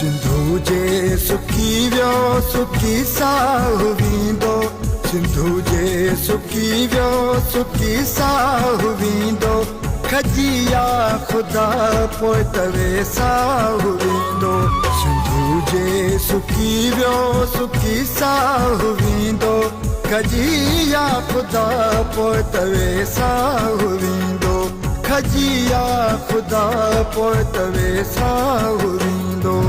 सिंधु जे सुकी वियो सुकी साहु वींदो सिंधु जे सुकी वियो सुकी साहु वींदो खजिया खुदा पोइ तवे साहु वींदो सिंधु जे सुकी वियो सुकी साहु वींदो खजिया खुदा पोइ तवे साहु वींदो खजिया खुदा पोइ तवे साहु वींदो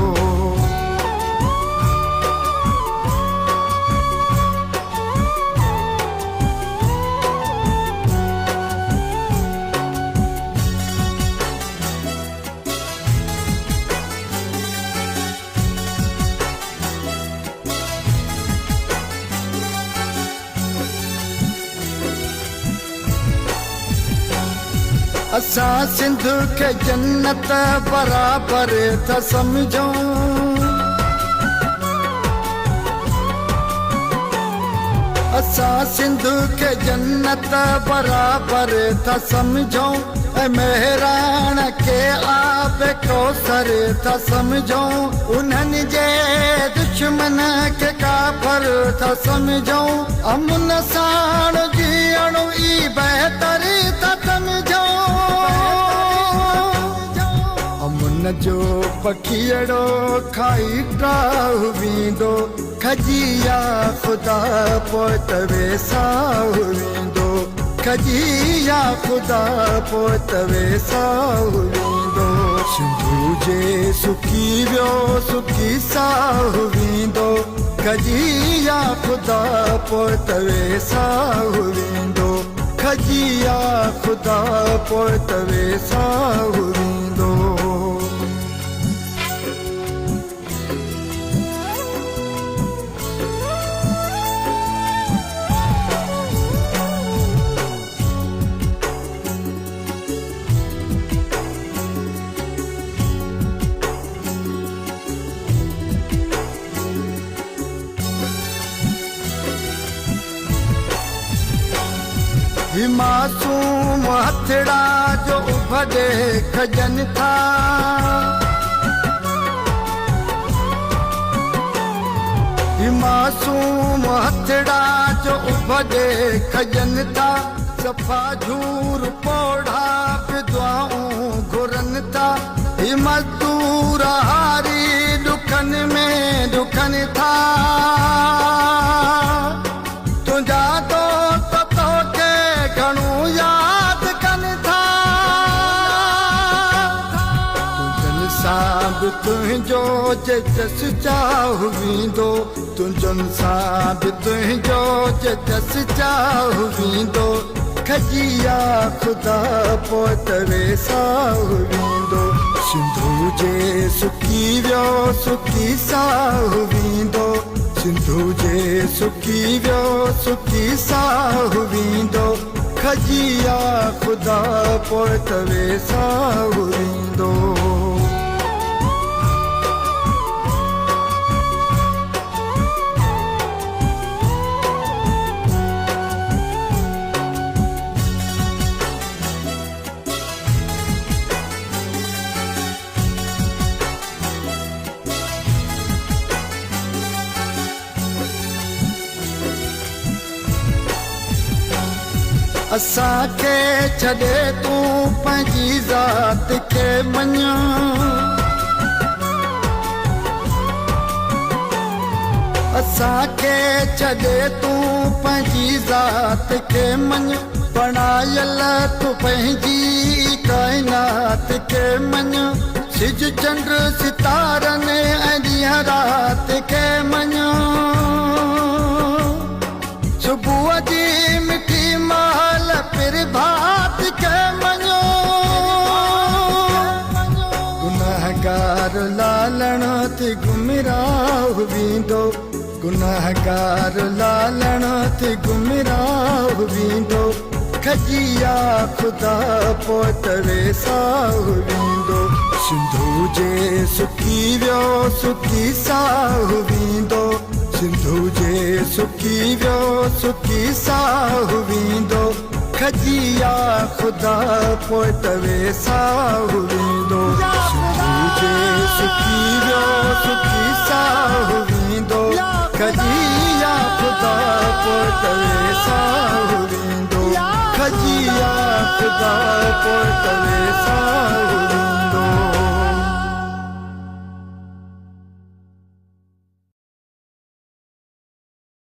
असा सिंध के जन्नत बराबर था समझो असा सिंध के जन्नत बराबर था समझो मेहरान के आब कौसर था समझो उन्हनि जे दुश्मन के काफर था समझो अमन साण जीअण ई बहतर था समझो अमन जो पखियड़ो खाई टाहु वींदो खजिया खुदा पोइ तवे साहु वींदो खजिया खुदा पोइ तवे साहु वींदो सिंधु जे सुकी वियो सुकी साहु वींदो खजिया खुदा पोइ तवे साहु वींदो खजिया खुदा पोइ तवे साहु वींदो मासूम हथड़ा जो उभरे खजन था मासूम हथड़ा जो उभरे खजन था सफ़ा झूर पोढ़ा विधवाऊं घुरन था मजदूर हारी दुखन में दुखन था तुझा दोस्त तोखे घणो याद कन था तुझनि सां बि तुंहिंजो जस चाहु वींदो तुझनि सां बि तुंहिंजो जस चाहु वींदो खजिया खुदा पोइ तवे साहु वींदो सिंधु जे सुकी वियो सुकी साहु वींदो सिंधु जे सुकी वियो सुकी साहु वींदो खजिया खुदा पोइ तवे साहु वींदो असांखे छॾे तूं पंहिंजी ज़ात खे मञ असांखे छॾे तूं पंहिंजी ज़ात खे मञ बणायल तूं पंहिंजी काइनात खे मञ सिज चंड सितारनि ऐं ॾींहं राति खे मञ सुबुह जी मिठी महल फिर भात के मञो गुनाहगार लालण ते गुमराह वींदो गुनाहगार लालण ते गुमराह वींदो खजिया खुदा पोइ तवे साहु वींदो सिंधु जे सुकी वियो सुकी साहु वींदो सिंधु जे सुकी वियो सुकी साहु वींदो खजिया खुदा पोइ तवे साहु वींदो सिंधु जे सुकी वियो पोइ साहु वेंदो खजी आख दा पोइ साहु